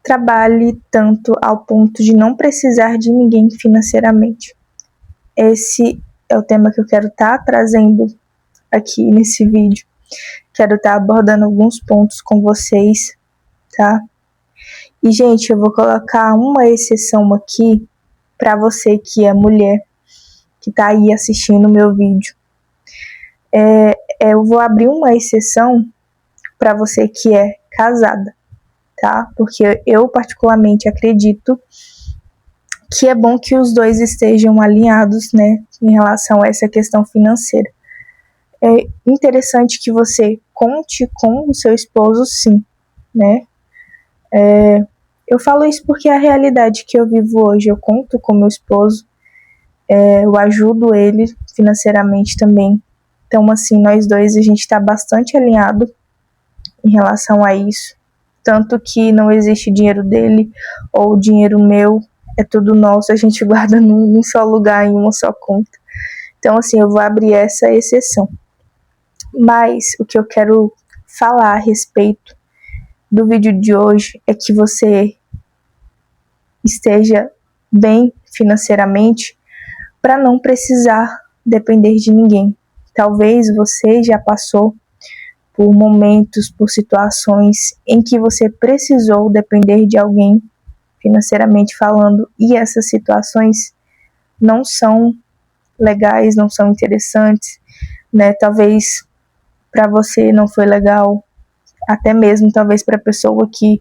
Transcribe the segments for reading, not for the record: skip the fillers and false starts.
trabalhe tanto ao ponto de não precisar de ninguém financeiramente. Esse é o tema que eu quero estar trazendo aqui nesse vídeo. Quero estar abordando alguns pontos com vocês, tá? E, gente, eu vou colocar uma exceção aqui para você que é mulher, que tá aí assistindo o meu vídeo. Eu vou abrir uma exceção para você que é casada, tá? Porque eu particularmente acredito que é bom que os dois estejam alinhados, né, em relação a essa questão financeira. É interessante que você conte com o seu esposo, sim, né? Eu falo isso porque é a realidade que eu vivo hoje. Eu conto com meu esposo, eu ajudo ele financeiramente também. Então, assim, nós dois, a gente está bastante alinhado em relação a isso. Tanto que não existe dinheiro dele ou dinheiro meu, é tudo nosso, a gente guarda num só lugar, em uma só conta. Então, assim, eu vou abrir essa exceção. Mas o que eu quero falar a respeito do vídeo de hoje é que você esteja bem financeiramente para não precisar depender de ninguém. Talvez você já passou por momentos, por situações em que você precisou depender de alguém, financeiramente falando, e essas situações não são legais, não são interessantes, né? Talvez para você não foi legal, até mesmo talvez para a pessoa que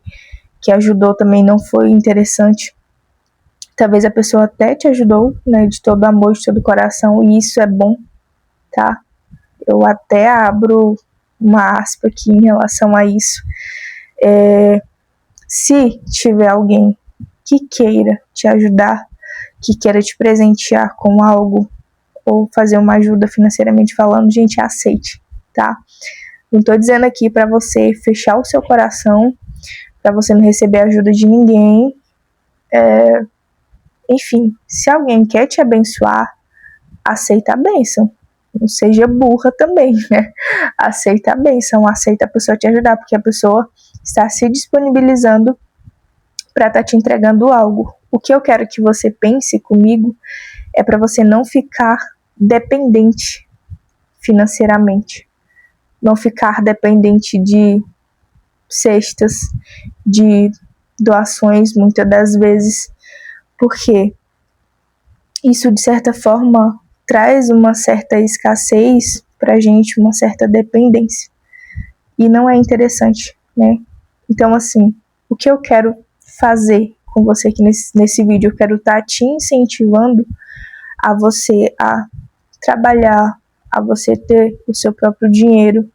ajudou também não foi interessante. Talvez a pessoa até te ajudou, né, de todo amor, de todo coração, e isso é bom, tá? Eu até abro uma aspa aqui em relação a isso. Se tiver alguém que queira te ajudar, que queira te presentear com algo, ou fazer uma ajuda financeiramente falando, gente, aceite, tá? Não tô dizendo aqui pra você fechar o seu coração, pra você não receber ajuda de ninguém. Enfim, se alguém quer te abençoar, aceita a bênção. Não seja burra também, né? Aceita a bênção, aceita a pessoa te ajudar, porque a pessoa está se disponibilizando para estar te entregando algo. O que eu quero que você pense comigo é para você não ficar dependente financeiramente. Não ficar dependente de cestas, de doações, muitas das vezes, porque isso, de certa forma, traz uma certa escassez pra gente, uma certa dependência. E não é interessante, né? Então, assim, o que eu quero fazer com você aqui nesse vídeo, eu quero estar te incentivando a você a trabalhar, a você ter o seu próprio dinheiro,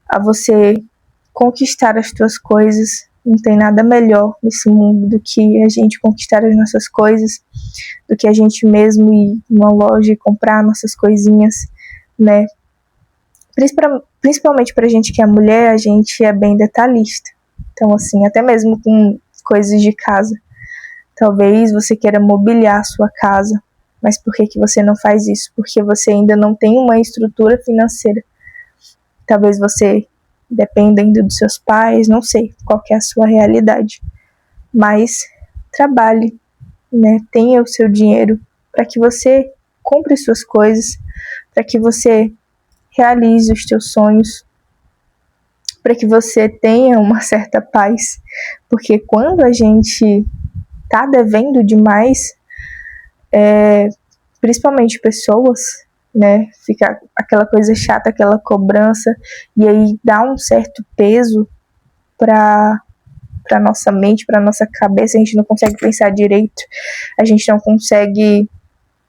a você conquistar as suas coisas. Não tem nada melhor nesse mundo do que a gente conquistar as nossas coisas, do que a gente mesmo ir numa loja e comprar nossas coisinhas, né? Principalmente pra gente que é mulher, a gente é bem detalhista. Então, assim, até mesmo com coisas de casa. Talvez você queira mobiliar a sua casa, mas por que você não faz isso? Porque você ainda não tem uma estrutura financeira. Talvez você dependa ainda dos seus pais, não sei qual que é a sua realidade. Mas trabalhe, né? Tenha o seu dinheiro para que você compre suas coisas, para que você realize os teus sonhos, para que você tenha uma certa paz. Porque quando a gente tá devendo demais, principalmente pessoas, né, fica aquela coisa chata, aquela cobrança, e aí dá um certo peso para nossa mente, para nossa cabeça, a gente não consegue pensar direito, a gente não consegue,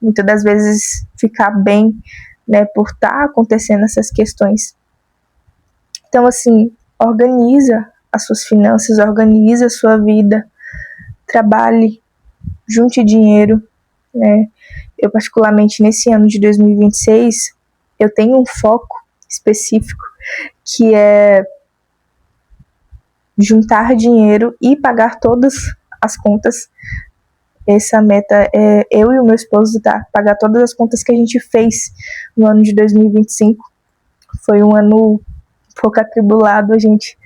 muitas das vezes, ficar bem, né, por estar acontecendo essas questões. Então, assim, organiza as suas finanças, organiza a sua vida, trabalhe, junte dinheiro, né. Eu, particularmente, nesse ano de 2026, eu tenho um foco específico, que é juntar dinheiro e pagar todas as contas. Essa meta é eu e o meu esposo, tá? Pagar todas as contas que a gente fez no ano de 2025. Foi um ano um pouco atribulado, a gente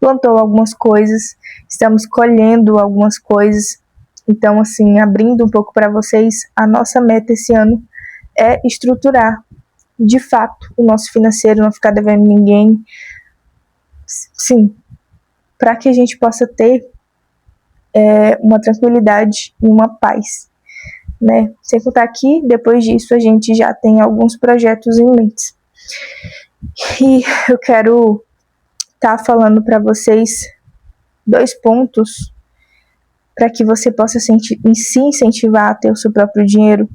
plantou algumas coisas, estamos colhendo algumas coisas. Então, assim, abrindo um pouco para vocês, a nossa meta esse ano é estruturar, de fato, o nosso financeiro, não ficar devendo ninguém. Sim, para que a gente possa ter uma tranquilidade e uma paz, né? Sem contar que, depois disso, a gente já tem alguns projetos em mente. E eu quero estar falando para vocês 2 pontos para que você possa se incentivar a ter o seu próprio dinheiro.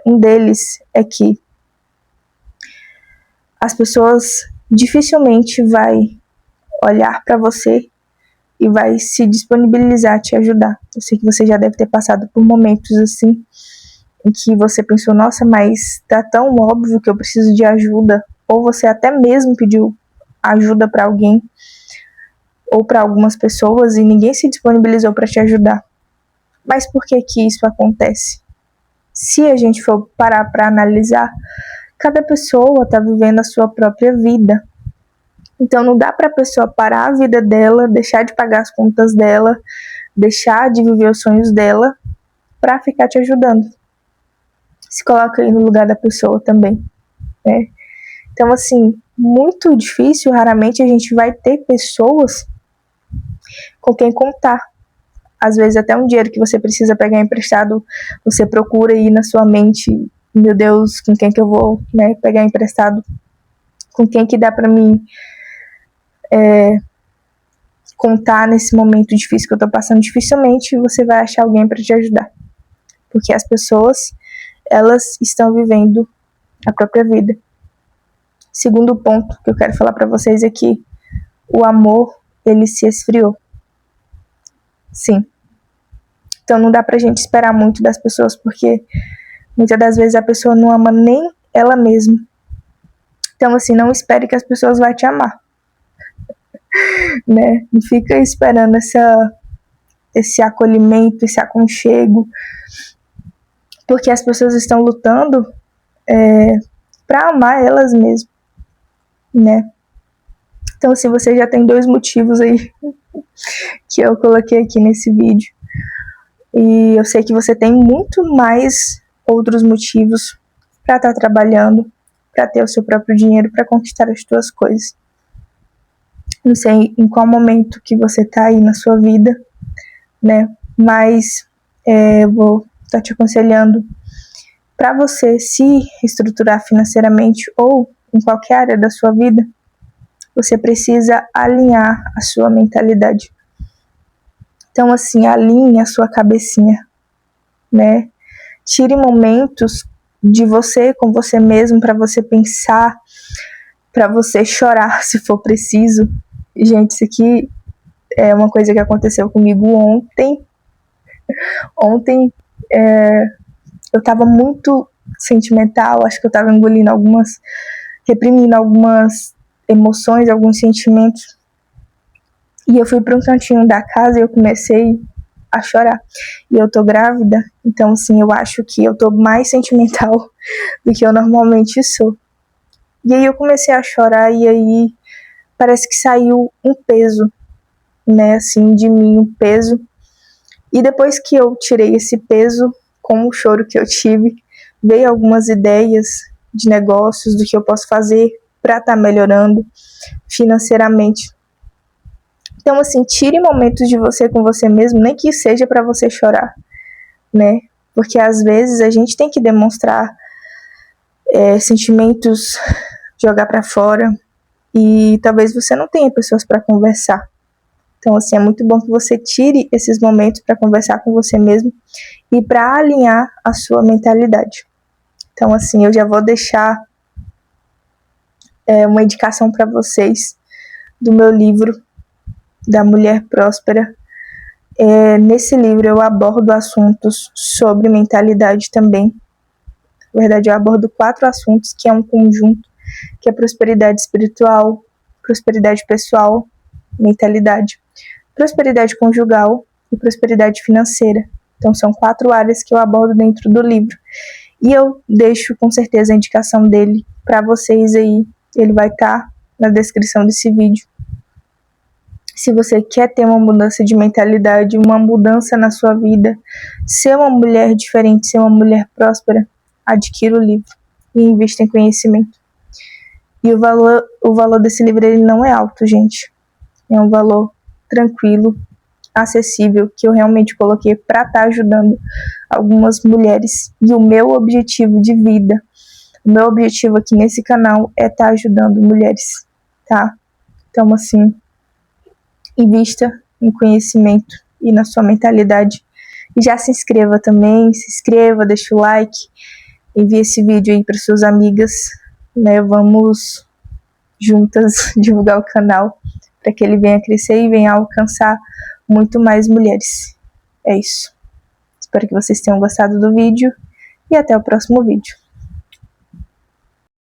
Um deles é que as pessoas dificilmente vai olhar para você e vai se disponibilizar a te ajudar. Eu sei que você já deve ter passado por momentos assim, em que você pensou, nossa, mas tá tão óbvio que eu preciso de ajuda, ou você até mesmo pediu ajuda para alguém, ou para algumas pessoas, e ninguém se disponibilizou para te ajudar. Mas por que que isso acontece? Se a gente for parar para analisar, cada pessoa está vivendo a sua própria vida. Então não dá para a pessoa parar a vida dela, deixar de pagar as contas dela, deixar de viver os sonhos dela para ficar te ajudando. Se coloca aí no lugar da pessoa também, né? Então, assim, muito difícil, raramente a gente vai ter pessoas com quem contar. Às vezes até um dinheiro que você precisa pegar emprestado, você procura aí na sua mente, meu Deus, com quem que eu vou, né, pegar emprestado? Com quem que dá para mim contar nesse momento difícil que eu tô passando? Dificilmente você vai achar alguém para te ajudar. Porque as pessoas, elas estão vivendo a própria vida. Segundo ponto que eu quero falar para vocês é que o amor, ele se esfriou. Sim. Então não dá pra gente esperar muito das pessoas, porque muitas das vezes a pessoa não ama nem ela mesma. Então, assim, não espere que as pessoas vão te amar. Né? Não fica esperando esse acolhimento, esse aconchego, porque as pessoas estão lutando para amar elas mesmas, né? Então, assim, você já tem 2 motivos aí que eu coloquei aqui nesse vídeo. E eu sei que você tem muito mais outros motivos para estar trabalhando, para ter o seu próprio dinheiro, para conquistar as suas coisas. Não sei em qual momento que você tá aí na sua vida, né? Mas eu vou estar te aconselhando para você se estruturar financeiramente ou em qualquer área da sua vida, você precisa alinhar a sua mentalidade. Então, assim, alinhe a sua cabecinha, né? Tire momentos de você com você mesmo para você pensar, para você chorar se for preciso. Gente, isso aqui é uma coisa que aconteceu comigo ontem. Ontem eu tava muito sentimental, acho que eu tava reprimindo algumas emoções, alguns sentimentos. E eu fui para um cantinho da casa e eu comecei a chorar. E eu tô grávida, então assim, eu acho que eu tô mais sentimental do que eu normalmente sou. E aí eu comecei a chorar e aí parece que saiu um peso, né, assim, de mim, um peso. E depois que eu tirei esse peso, com o choro que eu tive, veio algumas ideias de negócios, do que eu posso fazer para estar melhorando financeiramente. Então, assim, tire momentos de você com você mesmo, nem que seja para você chorar, né? Porque às vezes a gente tem que demonstrar sentimentos, jogar para fora, e talvez você não tenha pessoas para conversar. Então, assim, é muito bom que você tire esses momentos para conversar com você mesmo e para alinhar a sua mentalidade. Então, assim, eu já vou deixar uma indicação para vocês do meu livro, da Mulher Próspera. Nesse livro eu abordo assuntos sobre mentalidade também. Na verdade, eu abordo 4 assuntos, que é um conjunto, que é prosperidade espiritual, prosperidade pessoal, mentalidade, prosperidade conjugal e prosperidade financeira. Então, são 4 áreas que eu abordo dentro do livro. E eu deixo com certeza a indicação dele para vocês aí. Ele vai estar na descrição desse vídeo. Se você quer ter uma mudança de mentalidade, uma mudança na sua vida, ser uma mulher diferente, ser uma mulher próspera, adquira o livro e invista em conhecimento. E o valor desse livro ele não é alto, gente. É um valor tranquilo, acessível, que eu realmente coloquei para estar ajudando algumas mulheres. E o meu objetivo de vida, o meu objetivo aqui nesse canal é estar ajudando mulheres, tá? Então, assim, invista em conhecimento e na sua mentalidade. E já se inscreva também, deixa o like, envie esse vídeo aí para suas amigas, né? Vamos juntas divulgar o canal para que ele venha crescer e venha alcançar muito mais mulheres. É isso. Espero que vocês tenham gostado do vídeo e até o próximo vídeo.